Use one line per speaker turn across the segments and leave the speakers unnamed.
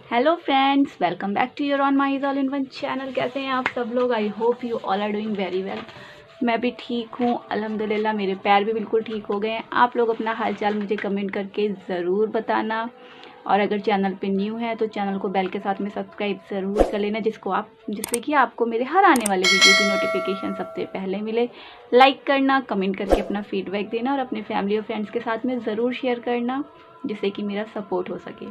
Hello friends, welcome back to your own my all in one channel. कैसे हैं आप सब लोग? I hope you all are doing very well. मैं भी ठीक हूँ अल्हम्दुलिल्लाह। मेरे पैर भी बिल्कुल ठीक हो गए हैं। आप लोग अपना हाल चाल मुझे कमेंट करके ज़रूर बताना, और अगर चैनल पे न्यू है तो चैनल को बेल के साथ में सब्सक्राइब ज़रूर कर लेना, जिससे कि आपको मेरे हर आने वाले वीडियो की नोटिफिकेशन सबसे पहले मिले। लाइक करना, कमेंट करके अपना फीडबैक देना और अपने फैमिली और फ्रेंड्स के साथ में ज़रूर शेयर करना, जिससे कि मेरा सपोर्ट हो सके।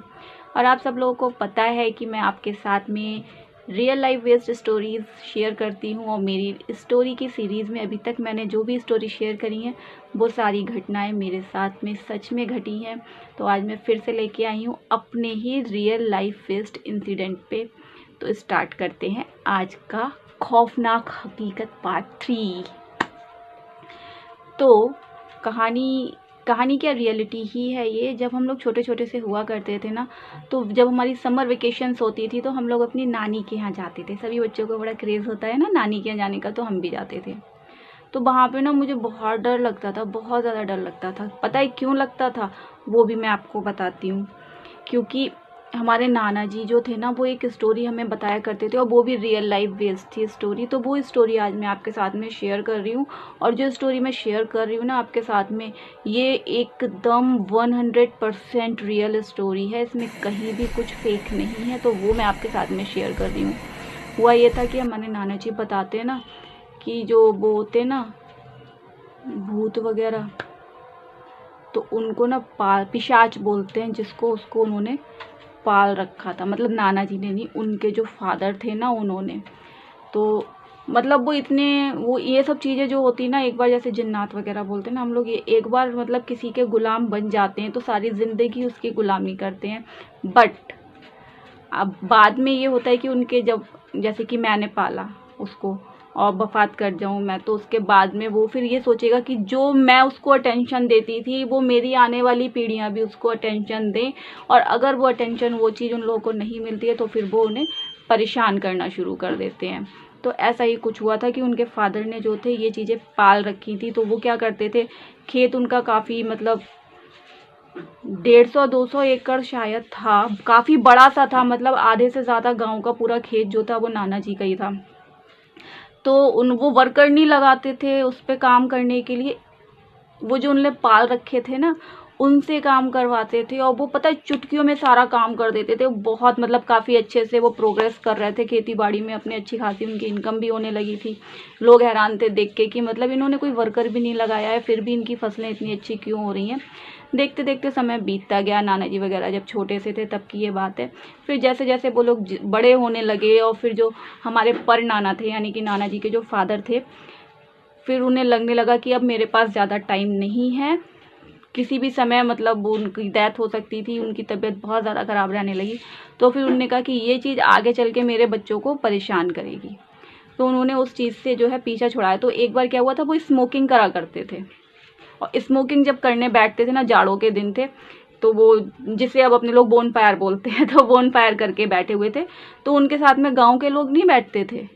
और आप सब लोगों को पता है कि मैं आपके साथ में real life based stories share करती हूँ, और मेरी स्टोरी की सीरीज़ में अभी तक मैंने जो भी स्टोरी शेयर करी हैं वो सारी घटनाएं मेरे साथ में सच में घटी हैं। तो आज मैं फिर से लेके आई हूँ अपने ही रियल लाइफ बेस्ड इंसिडेंट पे। तो स्टार्ट करते हैं आज का खौफनाक हकीकत पार्ट 3। तो कहानी क्या, रियलिटी ही है ये। जब हम लोग छोटे छोटे से हुआ करते थे ना, तो जब हमारी समर वेकेशंस होती थी तो हम लोग अपनी नानी के यहाँ जाते थे। सभी बच्चों को बड़ा क्रेज़ होता है ना नानी के यहाँ जाने का, तो हम भी जाते थे। तो वहाँ पे ना मुझे बहुत डर लगता था, बहुत ज़्यादा डर लगता था। पता है क्यों लगता था? वो भी मैं आपको बताती हूँ। क्योंकि हमारे नाना जी जो थे ना, वो एक स्टोरी हमें बताया करते थे, और वो भी रियल लाइफ बेस्ड थी स्टोरी। तो वो स्टोरी आज मैं आपके साथ में शेयर कर रही हूँ। और जो स्टोरी मैं शेयर कर रही हूँ ना आपके साथ में, ये एकदम 100% रियल स्टोरी है। इसमें कहीं भी कुछ फेक नहीं है। तो वो मैं आपके साथ में शेयर कर रही हूँ। हुआ ये था कि हमारे नाना जी बताते हैं ना कि जो वो होते ना भूत वगैरह, तो उनको ना पिशाच बोलते हैं जिसको, उसको उन्होंने पाल रखा था। मतलब नाना जी ने नहीं, उनके जो फादर थे ना उन्होंने। तो मतलब वो ये सब चीज़ें जो होती ना, एक बार जैसे जिन्नात वगैरह बोलते हैं ना हम लोग, ये एक बार मतलब किसी के गुलाम बन जाते हैं तो सारी ज़िंदगी उसकी गुलामी करते हैं। बट अब बाद में ये होता है कि उनके जब, जैसे कि मैंने पाला उसको और वफात कर जाऊं मैं, तो उसके बाद में वो फिर ये सोचेगा कि जो मैं उसको अटेंशन देती थी वो मेरी आने वाली पीढ़ियां भी उसको अटेंशन दें। और अगर वो अटेंशन, वो चीज़ उन लोगों को नहीं मिलती है तो फिर वो उन्हें परेशान करना शुरू कर देते हैं। तो ऐसा ही कुछ हुआ था कि उनके फादर ने जो थे ये चीज़ें पाल रखी थी। तो वो क्या करते थे, खेत उनका काफ़ी मतलब 150-200 एकड़ शायद था, काफी बड़ा सा था। मतलब आधे से ज्यादा गांव का पूरा खेत जो था वो नाना जी का ही था। तो वो वर्कर नहीं लगाते थे उस पे काम करने के लिए, वो जो उनने पाल रखे थे ना उनसे काम करवाते थे। और वो पता है चुटकियों में सारा काम कर देते थे। बहुत मतलब काफ़ी अच्छे से वो प्रोग्रेस कर रहे थे खेती बाड़ी में अपनी, अच्छी खासी उनकी इनकम भी होने लगी थी। लोग हैरान थे देख के कि मतलब इन्होंने कोई वर्कर भी नहीं लगाया है, फिर भी इनकी फसलें इतनी अच्छी क्यों हो रही हैं। देखते देखते समय बीतता गया। नाना जी वगैरह जब छोटे से थे तब की ये बात है। फिर जैसे जैसे वो लोग बड़े होने लगे, और फिर जो हमारे पर नाना थे यानी कि नाना जी के जो फादर थे, फिर उन्हें लगने लगा कि अब मेरे पास ज़्यादा टाइम नहीं है, किसी भी समय मतलब उनकी डेथ हो सकती थी, उनकी तबीयत बहुत ज़्यादा ख़राब रहने लगी। तो फिर उन्होंने कहा कि ये चीज़ आगे चल के मेरे बच्चों को परेशान करेगी। तो उन्होंने उस चीज़ से जो है पीछा छुड़ाया। तो एक बार क्या हुआ था, वो स्मोकिंग करा करते थे। और स्मोकिंग जब करने बैठते थे ना, जाड़ों के दिन थे, तो वो जिसे अब अपने लोग बोन फायर बोलते हैं, तो बोन फायर करके बैठे हुए थे। तो उनके साथ में गांव के लोग नहीं बैठते थे,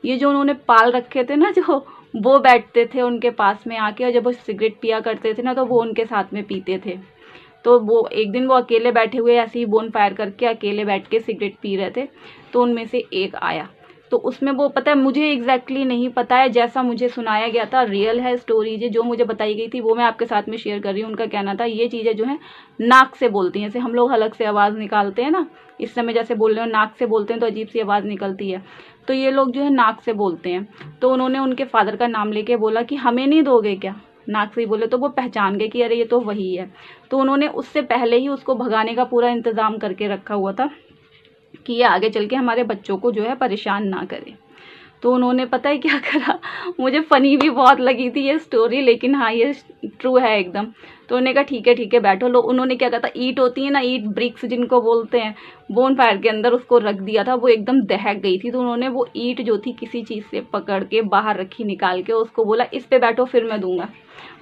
ये जो उन्होंने पाल रखे थे ना जो, वो बैठते थे उनके पास में आके। और जब वो सिगरेट पिया करते थे ना तो वो उनके साथ में पीते थे। तो वो एक दिन वो अकेले बैठे हुए ऐसे ही बोन फायर करके अकेले बैठ के सिगरेट पी रहे थे। तो उनमें से एक आया, तो उसमें वो, पता है मुझे एग्जैक्टली नहीं पता है, जैसा मुझे सुनाया गया था, रियल है स्टोरी जो मुझे बताई गई थी वो मैं आपके साथ में शेयर कर रही हूँ। उनका कहना था ये चीज़ें जो है नाक से बोलती हैं, जैसे हम लोग हलक से आवाज़ निकालते हैं ना, इस समय जैसे बोल रहे हो नाक से बोलते हैं तो अजीब सी आवाज़ निकलती है, तो ये लोग जो है नाक से बोलते हैं। तो उन्होंने उनके फादर का नाम लेके बोला कि हमें नहीं दोगे क्या, नाक से ही बोले। तो वो पहचान गए कि अरे ये तो वही है। तो उन्होंने उससे पहले ही उसको भगाने का पूरा इंतजाम करके रखा हुआ था कि ये आगे चल के हमारे बच्चों को जो है परेशान ना करे। तो उन्होंने पता है क्या करा, मुझे फ़नी भी बहुत लगी थी ये स्टोरी, लेकिन हाँ ये ट्रू है एकदम। तो उन्होंने कहा ठीक है बैठो लो। उन्होंने क्या कहा था, ईंट होती है ना, ईंट ब्रिक्स जिनको बोलते हैं, बोन फायर के अंदर उसको रख दिया था। वो एकदम दहक गई थी। तो उन्होंने वो ईंट जो थी किसी चीज़ से पकड़ के बाहर रखी निकाल के, उसको बोला इस पे बैठो फिर मैं दूंगा।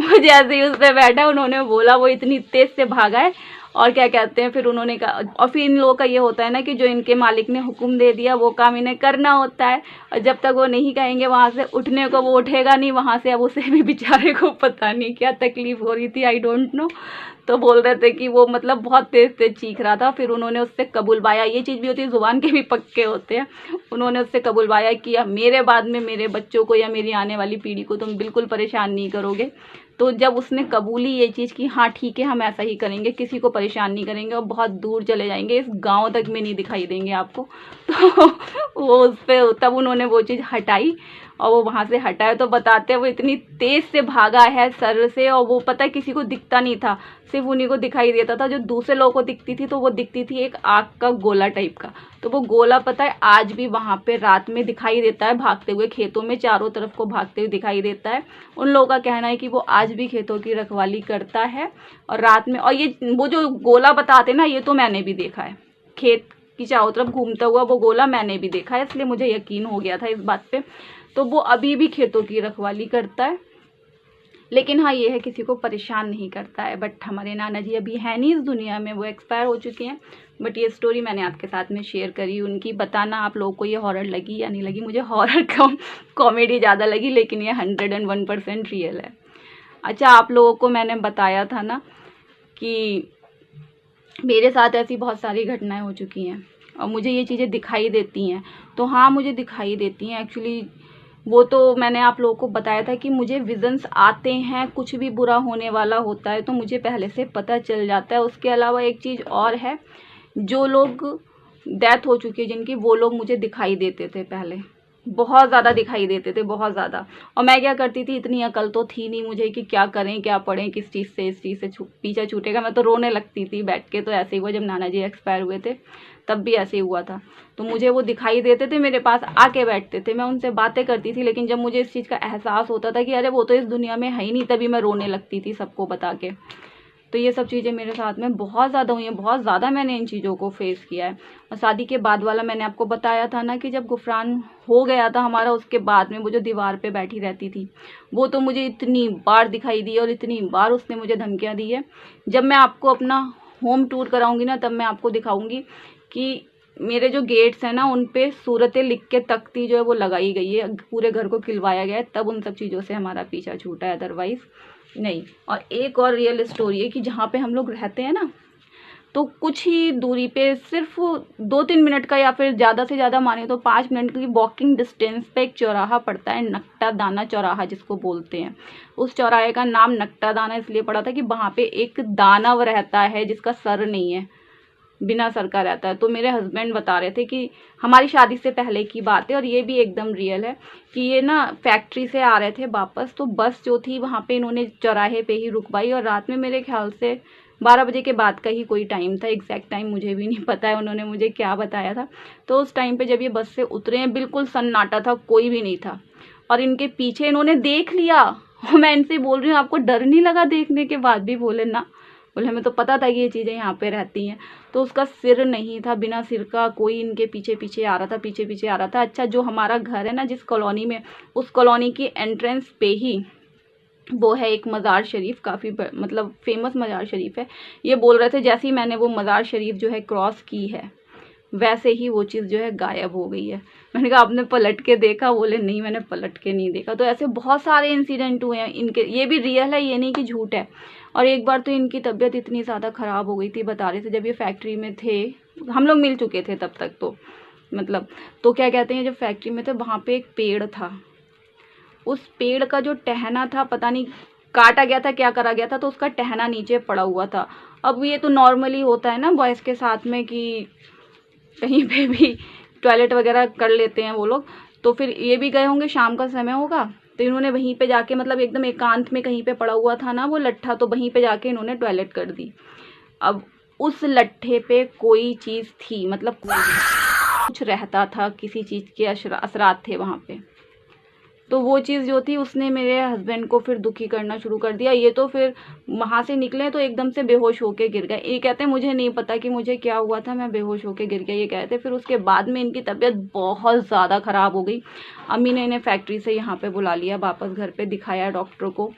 वो जैसे ही उस पर बैठा, उन्होंने बोला, वो इतनी तेज से भागा है और क्या कहते हैं, फिर उन्होंने कहा, और फिर इन लोगों का ये होता है ना कि जो इनके मालिक ने हुक्म दे दिया वो काम इन्हें करना होता है, और जब तक वो नहीं कहेंगे वहाँ से उठने को, वो उठेगा नहीं वहाँ से। अब उसे भी बेचारे को पता नहीं क्या तकलीफ हो रही थी, आई डोंट नो। तो बोल रहे थे कि वो मतलब बहुत तेज तेज चीख रहा था। फिर उन्होंने उससे कबूलवाया, ये चीज़ भी होती है, जुबान के भी पक्के होते हैं। उन्होंने उससे कबूलवाया कि मेरे बाद में मेरे बच्चों को या मेरी आने वाली पीढ़ी को तुम बिल्कुल परेशान नहीं करोगे। तो जब उसने कबूली ये चीज़ कि हाँ ठीक है हम ऐसा ही करेंगे, किसी को परेशान नहीं करेंगे और बहुत दूर चले जाएंगे, इस गांव तक में नहीं दिखाई देंगे आपको, तो वो उस पर तब उन्होंने वो चीज़ हटाई, और वो वहाँ से हटाया। तो बताते हैं वो इतनी तेज से भागा है सर से, और वो पता है किसी को दिखता नहीं था, सिर्फ उन्हीं को दिखाई देता था। जो दूसरे लोगों को दिखती थी तो वो दिखती थी एक आग का गोला टाइप का। तो वो गोला पता है आज भी वहाँ पे रात में दिखाई देता है, भागते हुए खेतों में चारों तरफ को भागते हुए दिखाई देता है। उन लोगों का कहना है कि वो आज भी खेतों की रखवाली करता है और रात में, और ये वो जो गोला बताते ना, ये तो मैंने भी देखा है, खेत की चारों तरफ घूमता हुआ वो गोला मैंने भी देखा है, इसलिए मुझे यकीन हो गया था इस बात पे। तो वो अभी भी खेतों की रखवाली करता है, लेकिन हाँ ये है किसी को परेशान नहीं करता है। बट हमारे नाना जी अभी हैं नहीं इस दुनिया में, वो एक्सपायर हो चुके हैं। बट ये स्टोरी मैंने आपके साथ में शेयर करी उनकी। बताना आप लोगों को ये हॉरर लगी या नहीं लगी। मुझे हॉरर कम कॉमेडी ज़्यादा लगी, लेकिन ये 101% रियल है। अच्छा, आप लोगों को मैंने बताया था ना कि मेरे साथ ऐसी बहुत सारी घटनाएं हो चुकी हैं और मुझे ये चीज़ें दिखाई देती हैं। तो हाँ मुझे दिखाई देती हैं एक्चुअली, वो तो मैंने आप लोगों को बताया था कि मुझे विजन्स आते हैं, कुछ भी बुरा होने वाला होता है तो मुझे पहले से पता चल जाता है। उसके अलावा एक चीज़ और है, जो लोग डेथ हो चुकी है जिनकी, वो लोग मुझे दिखाई देते थे पहले, बहुत ज़्यादा दिखाई देते थे, बहुत ज़्यादा। और मैं क्या करती थी, इतनी अकल तो थी नहीं मुझे कि क्या करें क्या पढ़ें, किस चीज़ से इस चीज़ से पीछा छूटेगा। मैं तो रोने लगती थी बैठ के। तो ऐसे ही हुआ जब नाना जी एक्सपायर हुए थे, तब भी ऐसे ही हुआ था। तो मुझे वो दिखाई देते थे, मेरे पास आके बैठते थे, मैं उनसे बातें करती थी। लेकिन जब मुझे इस चीज़ का एहसास होता था कि अरे वो तो इस दुनिया में है ही नहीं, तभी मैं रोने लगती थी सबको बता के। तो ये सब चीज़ें मेरे साथ में बहुत ज़्यादा हुई हैं, बहुत ज़्यादा मैंने इन चीज़ों को फेस किया है। और शादी के बाद वाला मैंने आपको बताया था ना कि जब गुफरान हो गया था हमारा, उसके बाद में वो जो दीवार पे बैठी रहती थी, वो तो मुझे इतनी बार दिखाई दी और इतनी बार उसने मुझे धमकियाँ दी है। जब मैं आपको अपना होम टूर कराऊंगी ना, तब मैं आपको दिखाऊंगी कि मेरे जो गेट्स हैं ना, उन पे सूरतें लिख के तख्ती जो है वो लगाई गई है, पूरे घर को खिलवाया गया है, तब उन सब चीज़ों से हमारा पीछा छूटा है, अदरवाइज नहीं। और एक और रियल स्टोरी है कि जहाँ पे हम लोग रहते हैं ना, तो कुछ ही दूरी पे, सिर्फ 2-3 मिनट का या फिर ज़्यादा से ज़्यादा माने तो 5 मिनट की वॉकिंग डिस्टेंस पे एक चौराहा पड़ता है, नकटा दाना चौराहा जिसको बोलते हैं। उस चौराहे का नाम नकटा दाना इसलिए पड़ा था कि वहाँ पे एक दानव रहता है जिसका सर नहीं है, बिना सर का रहता है। तो मेरे हस्बैंड बता रहे थे कि हमारी शादी से पहले की बात है, और ये भी एकदम रियल है, कि ये ना फैक्ट्री से आ रहे थे वापस, तो बस जो थी वहाँ पे इन्होंने चौराहे पे ही रुकवाई। और रात में मेरे ख्याल से 12 बजे के बाद का ही कोई टाइम था, एग्जैक्ट टाइम मुझे भी नहीं पता है उन्होंने मुझे क्या बताया था। तो उस टाइम पे जब ये बस से उतरे हैं, बिल्कुल सन्नाटा था, कोई भी नहीं था, और इनके पीछे इन्होंने देख लिया। और मैं इनसे बोल रही हूँ आपको डर नहीं लगा देखने के बाद भी? बोले ना। बोले हमें तो पता था कि ये चीज़ें यहाँ पे रहती हैं। तो उसका सिर नहीं था, बिना सिर का कोई इनके पीछे पीछे आ रहा था, पीछे पीछे आ रहा था। अच्छा, जो हमारा घर है ना जिस कॉलोनी में, उस कॉलोनी की एंट्रेंस पे ही वो है एक मज़ार शरीफ, काफ़ी मतलब फेमस मज़ार शरीफ है। ये बोल रहे थे जैसे ही मैंने वो मज़ार शरीफ जो है क्रॉस की है, वैसे ही वो चीज़ जो है गायब हो गई है। मैंने कहा आपने पलट के देखा? बोले नहीं मैंने पलट के नहीं देखा। तो ऐसे बहुत सारे इंसिडेंट हुए हैं इनके, ये भी रियल है, ये नहीं कि झूठ है। और एक बार तो इनकी तबीयत इतनी ज़्यादा ख़राब हो गई थी, बता रहे थे जब ये फैक्ट्री में थे, हम लोग मिल चुके थे तब तक, तो मतलब तो क्या कहते हैं, जब फैक्ट्री में थे वहाँ पे एक पेड़ था, उस पेड़ का जो टहना था पता नहीं काटा गया था, क्या करा गया था, तो उसका टहना नीचे पड़ा हुआ था। अब ये तो नॉर्मली होता है ना बॉयज़ के साथ में कि कहीं पे भी टॉयलेट वगैरह कर लेते हैं वो लोग। तो फिर ये भी गए होंगे, शाम का समय होगा, तो इन्होंने वहीं पे जाके, मतलब एकदम एकांत में कहीं पे पड़ा हुआ था ना वो लट्ठा, तो वहीं पे जाके इन्होंने टॉयलेट कर दी। अब उस लट्ठे पे कोई चीज़ थी, मतलब कुछ रहता था, किसी चीज़ के असरात थे वहाँ पे। तो वो चीज़ जो थी उसने मेरे हस्बैंड को फिर दुखी करना शुरू कर दिया। ये तो फिर वहाँ से निकले तो एकदम से बेहोश होके गिर गए। ये कहते हैं मुझे नहीं पता कि मुझे क्या हुआ था, मैं बेहोश होके गिर गया, ये कहते। फिर उसके बाद में इनकी तबीयत बहुत ज़्यादा ख़राब हो गई। अम्मी ने इन्हें फैक्ट्री से यहाँ पे बुला लिया, वापस घर पे दिखाया डॉक्टर को।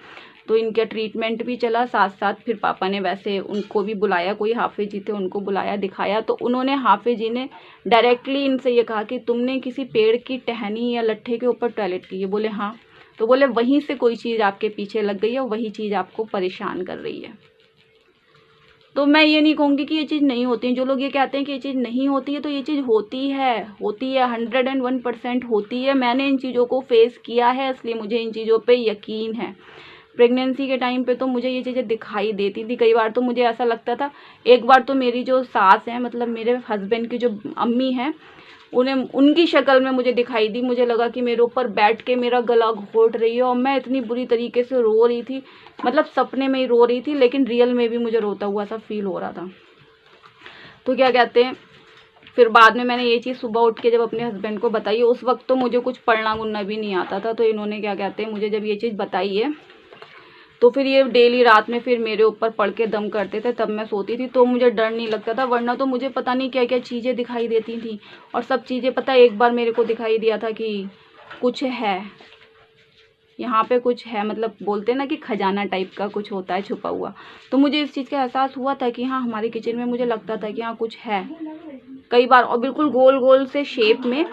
तो इनका ट्रीटमेंट भी चला साथ साथ। फिर पापा ने वैसे उनको भी बुलाया, कोई हाफिज जी थे उनको बुलाया, दिखाया, तो उन्होंने हाफिज जी ने डायरेक्टली इनसे ये कहा कि तुमने किसी पेड़ की टहनी या लट्ठे के ऊपर टॉयलेट की है? बोले हाँ। तो बोले वहीं से कोई चीज़ आपके पीछे लग गई है और वही चीज़ आपको परेशान कर रही है। तो मैं ये नहीं कहूँगी कि ये चीज़ नहीं होती है। जो लोग ये कहते हैं कि ये चीज़ नहीं होती है, तो ये चीज़ होती है 101% होती है। मैंने इन चीज़ों को फेस किया है, इसलिए मुझे इन चीज़ों पे यकीन है। प्रेगनेंसी के टाइम पे तो मुझे ये चीज़ें दिखाई देती थी। कई बार तो मुझे ऐसा लगता था, एक बार तो मेरी जो सास है, मतलब मेरे हस्बैंड की जो अम्मी हैं, उन्हें उनकी शक्ल में मुझे दिखाई दी। मुझे लगा कि मेरे ऊपर बैठ के मेरा गला घोट रही है और मैं इतनी बुरी तरीके से रो रही थी, मतलब सपने में ही रो रही थी, लेकिन रियल में भी मुझे रोता हुआ सा फील हो रहा था। तो क्या कहते हैं, फिर बाद में मैंने ये चीज़ सुबह उठ के जब अपने हस्बैंड को बताई, उस वक्त तो मुझे कुछ पढ़ना गुनना भी नहीं आता था। तो इन्होंने क्या कहते हैं, मुझे जब ये चीज़ बताई है, तो फिर ये डेली रात में फिर मेरे ऊपर पड़ के दम करते थे, तब मैं सोती थी, तो मुझे डर नहीं लगता था। वरना तो मुझे पता नहीं क्या क्या चीज़ें दिखाई देती थी, और सब चीज़ें पता है, एक बार मेरे को दिखाई दिया था कि कुछ है यहाँ पे, कुछ है, मतलब बोलते हैं ना कि खजाना टाइप का कुछ होता है छुपा हुआ। तो मुझे इस चीज़ का एहसास हुआ था कि हाँ, हमारे किचन में मुझे लगता था कि हाँ कुछ है कई बार, और बिल्कुल गोल गोल से शेप में,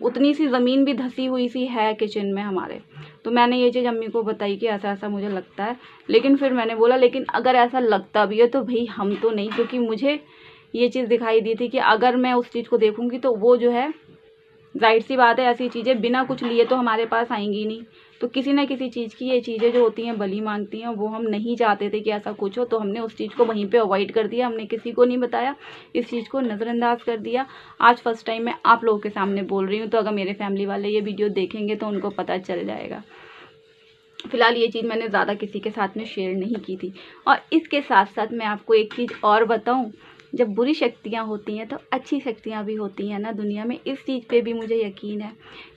उतनी सी ज़मीन भी धसी हुई सी है किचन में हमारे। तो मैंने ये चीज़ अम्मी को बताई कि ऐसा ऐसा मुझे लगता है। लेकिन फिर मैंने बोला, लेकिन अगर ऐसा लगता भी है तो भाई हम तो नहीं, क्योंकि मुझे ये चीज़ दिखाई दी थी कि अगर मैं उस चीज़ को देखूंगी तो वो जो है, जाहिर सी बात है, ऐसी चीज़ें बिना कुछ लिए तो हमारे पास आएंगी नहीं। तो किसी ना किसी चीज़ की ये चीज़ें जो होती हैं बली मांगती हैं, वो हम नहीं चाहते थे कि ऐसा कुछ हो। तो हमने उस चीज़ को वहीं पे अवॉइड कर दिया, हमने किसी को नहीं बताया, इस चीज़ को नज़रअंदाज कर दिया। आज फर्स्ट टाइम मैं आप लोगों के सामने बोल रही हूँ, तो अगर मेरे फैमिली वाले ये वीडियो देखेंगे तो उनको पता चल जाएगा। फिलहाल ये चीज़ मैंने ज़्यादा किसी के साथ में शेयर नहीं की थी। और इसके साथ साथ मैं आपको एक चीज़ और बताऊँ, जब बुरी शक्तियाँ होती हैं तो अच्छी शक्तियाँ भी होती हैं ना दुनिया में, इस चीज़ पे भी मुझे यकीन है।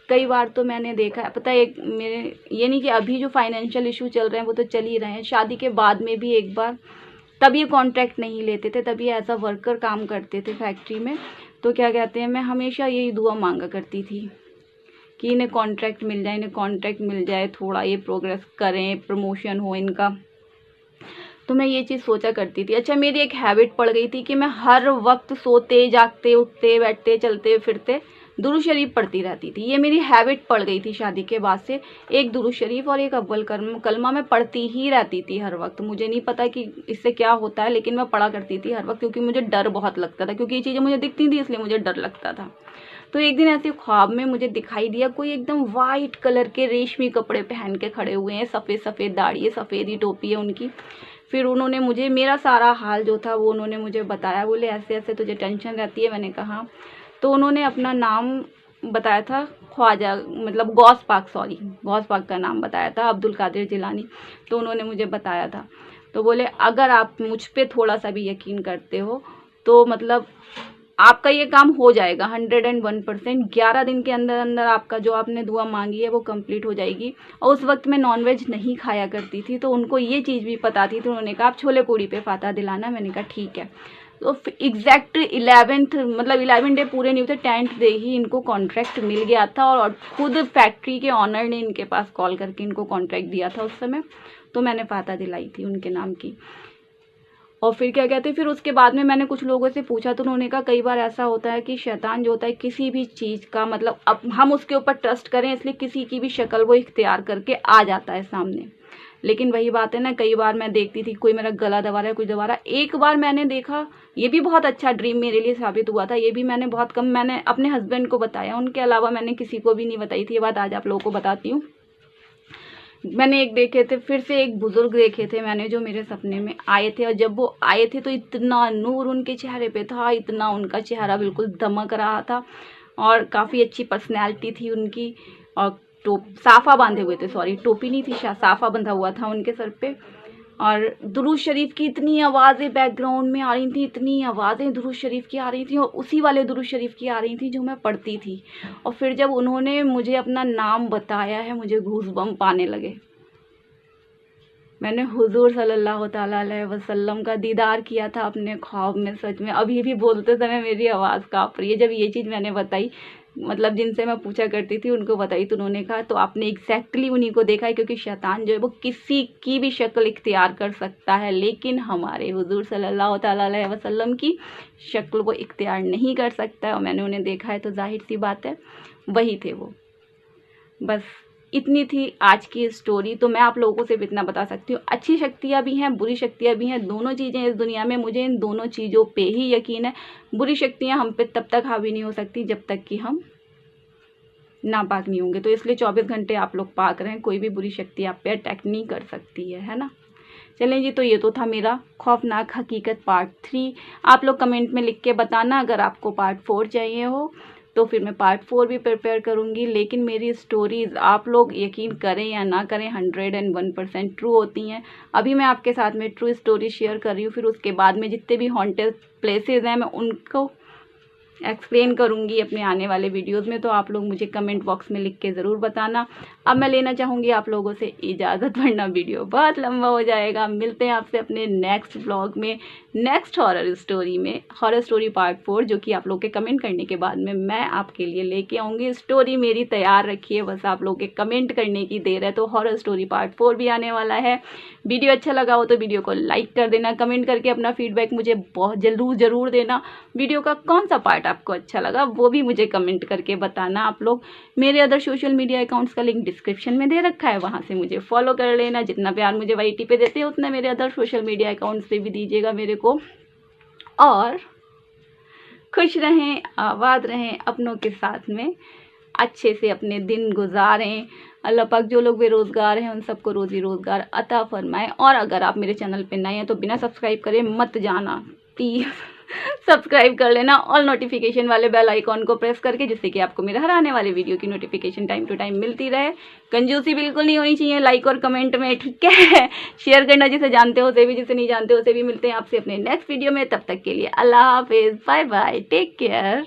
कई बार तो मैंने देखा है, पता है, एक मेरे, ये नहीं कि अभी जो फाइनेंशियल इशू चल रहे हैं वो तो चल ही रहे हैं, शादी के बाद में भी एक बार, तब ये कॉन्ट्रैक्ट नहीं लेते थे, तब ये एज अ वर्कर काम करते थे फैक्ट्री में। तो क्या कहते हैं, मैं हमेशा यही दुआ मांगा करती थी कि इन्हें कॉन्ट्रैक्ट मिल जाए, इन्हें कॉन्ट्रैक्ट मिल जाए, थोड़ा ये प्रोग्रेस करें, प्रमोशन हो इनका। तो मैं ये चीज़ सोचा करती थी। अच्छा, मेरी एक हैबिट पड़ गई थी कि मैं हर वक्त सोते जागते उठते बैठते चलते फिरते दुरूद शरीफ पढ़ती रहती थी। ये मेरी हैबिट पड़ गई थी शादी के बाद से। एक दुरूद शरीफ और एक अव्वल कलमा मैं पढ़ती ही रहती थी हर वक्त। मुझे नहीं पता कि इससे क्या होता है, लेकिन मैं पढ़ा करती थी हर वक्त, क्योंकि मुझे डर बहुत लगता था, क्योंकि ये चीज़ें मुझे दिखती थी इसलिए मुझे डर लगता था। तो एक दिन ऐसे ख्वाब में मुझे दिखाई दिया, कोई एकदम वाइट कलर के रेशमी कपड़े पहन के खड़े हुए हैं, सफ़ेद सफ़ेद दाढ़ी है, सफ़ेद ही टोपी है उनकी। फिर उन्होंने मुझे मेरा सारा हाल जो था वो उन्होंने मुझे बताया। बोले ऐसे ऐसे तुझे टेंशन रहती है? मैंने कहा। तो उन्होंने अपना नाम बताया था, ख्वाजा, मतलब गौस पाक का नाम बताया था, अब्दुल कादिर जिलानी। तो उन्होंने मुझे बताया था। तो बोले अगर आप मुझ पे थोड़ा सा भी यकीन करते हो तो मतलब आपका ये काम हो जाएगा 101%। 11 दिन के अंदर अंदर आपका जो आपने दुआ मांगी है वो कंप्लीट हो जाएगी। और उस वक्त मैं नॉनवेज नहीं खाया करती थी, तो उनको ये चीज़ भी पता थी। तो उन्होंने कहा आप छोले पूड़ी पे फाता दिलाना। मैंने कहा ठीक है। तो एग्जैक्ट 11 डे पूरे नहीं होते, 10th डे ही इनको कॉन्ट्रैक्ट मिल गया था। और खुद फैक्ट्री के ऑनर ने इनके पास कॉल करके इनको कॉन्ट्रैक्ट दिया था उस समय। तो मैंने फाता दिलाई थी उनके नाम की। और फिर क्या कहते हैं, फिर उसके बाद में मैंने कुछ लोगों से पूछा, तो उन्होंने कहा कई बार ऐसा होता है कि शैतान जो होता है किसी भी चीज़ का, मतलब अब हम उसके ऊपर ट्रस्ट करें इसलिए किसी की भी शक्ल वो इख्तियार करके आ जाता है सामने। लेकिन वही बात है ना, कई बार मैं देखती थी कोई मेरा गला दबा रहा है, कुछ दबा रहा है। एक बार मैंने देखा, ये भी बहुत अच्छा ड्रीम मेरे लिए साबित हुआ था। ये भी मैंने बहुत कम, मैंने अपने हस्बैंड को बताया, उनके अलावा मैंने किसी को भी नहीं बताई थी। ये बात आज आप लोगों को बताती हूँ। मैंने एक देखे थे, फिर से एक बुजुर्ग देखे थे मैंने, जो मेरे सपने में आए थे। और जब वो आए थे तो इतना नूर उनके चेहरे पे था, इतना उनका चेहरा बिल्कुल दमक रहा था, और काफ़ी अच्छी पर्सनैलिटी थी उनकी। और साफा बांधे हुए थे, सॉरी टोपी नहीं थी, साफा बंधा हुआ था उनके सर पे। और दुरूद शरीफ की इतनी आवाज़ें बैकग्राउंड में आ रही थी, इतनी आवाज़ें दुरूद शरीफ की आ रही थी, और उसी वाले दुरूद शरीफ की आ रही थी जो मैं पढ़ती थी। और फिर जब उन्होंने मुझे अपना नाम बताया है, मुझे गूज़बम्प आने लगे। मैंने हुजूर सल्लल्लाहु ताला अलैहि वसल्लम का दीदार किया था अपने ख्वाब में। सच में अभी भी बोलते समय मेरी आवाज़ काँप रही है। जब ये चीज़ मैंने बताई, मतलब जिनसे मैं पूछा करती थी उनको बताई, तो उन्होंने कहा तो आपने एग्जैक्टली उन्हीं को देखा है, क्योंकि शैतान जो है वो किसी की भी शक्ल इख्तियार कर सकता है, लेकिन हमारे हुजूर सल्लल्लाहु ताला अलैहि वसल्लम की शक्ल वो इख्तियार नहीं कर सकता है। और मैंने उन्हें देखा है, तो जाहिर सी बात है वही थे वो। बस इतनी थी आज की स्टोरी। तो मैं आप लोगों को सिर्फ इतना बता सकती हूँ, अच्छी शक्तियाँ भी हैं, बुरी शक्तियाँ भी हैं, दोनों चीज़ें इस दुनिया में। मुझे इन दोनों चीज़ों पे ही यकीन है। बुरी शक्तियाँ हम पे तब तक हावी नहीं हो सकती जब तक कि हम नापाक नहीं होंगे। तो इसलिए 24 घंटे आप लोग पाक रहें, कोई भी बुरी शक्ति आप पे अटैक नहीं कर सकती है ना। चलें जी, तो ये तो था मेरा खौफनाक हकीकत पार्ट 3। आप लोग कमेंट में लिख के बताना अगर आपको पार्ट 4 चाहिए हो, तो फिर मैं पार्ट 4 भी प्रिपेयर करूँगी। लेकिन मेरी स्टोरीज़ आप लोग यकीन करें या ना करें 101% ट्रू होती हैं। अभी मैं आपके साथ में ट्रू स्टोरी शेयर कर रही हूँ, फिर उसके बाद में जितने भी हॉन्टेड प्लेसेस हैं मैं उनको एक्सप्लेन करूँगी अपने आने वाले वीडियोज़ में। तो आप लोग मुझे कमेंट बॉक्स में लिख के ज़रूर बताना। अब मैं लेना चाहूँगी आप लोगों से इजाज़त, वरना वीडियो बहुत लंबा हो जाएगा। मिलते हैं आपसे अपने नेक्स्ट व्लॉग में, नेक्स्ट हॉरर स्टोरी में, हॉरर स्टोरी पार्ट 4, जो कि आप लोग के कमेंट करने के बाद में मैं आपके लिए लेके आऊँगी। स्टोरी मेरी तैयार रखिए, बस आप लोग के कमेंट करने की देर है। तो हॉरर स्टोरी पार्ट 4 भी आने वाला है। वीडियो अच्छा लगा हो तो वीडियो को लाइक कर देना, कमेंट करके अपना फीडबैक मुझे बहुत ज़रूर देना। वीडियो का कौन सा पार्ट आपको अच्छा लगा वो भी मुझे कमेंट करके बताना। आप लोग मेरे अदर सोशल मीडिया अकाउंट्स का लिंक डिस्क्रिप्शन में दे रखा है, वहाँ से मुझे फॉलो कर लेना। जितना प्यार मुझे वाईटी पे देते हैं उतना मेरे अदर सोशल मीडिया अकाउंट्स पे भी दीजिएगा मेरे को। और खुश रहें, आबाद रहें, अपनों के साथ में अच्छे से अपने दिन गुजारें। अल्लाह पाक जो लोग बेरोज़गार हैं उन सबको रोज़ी रोज़गार अता फरमाएं। और अगर आप मेरे चैनल पे नए हैं तो बिना सब्सक्राइब करे मत जाना, प्लीज़ सब्सक्राइब कर लेना और नोटिफिकेशन वाले बेल आइकॉन को प्रेस करके, जिससे कि आपको मेरे हर आने वाले वीडियो की नोटिफिकेशन टाइम टू टाइम मिलती रहे। कंजूसी बिल्कुल नहीं होनी चाहिए लाइक और कमेंट में, ठीक है। शेयर करना, जिसे जानते हो उसे भी, जिसे नहीं जानते उसे भी। मिलते हैं आपसे अपने नेक्स्ट वीडियो में, तब तक के लिए अल्लाह हाफिज़, बाय बाय, टेक केयर।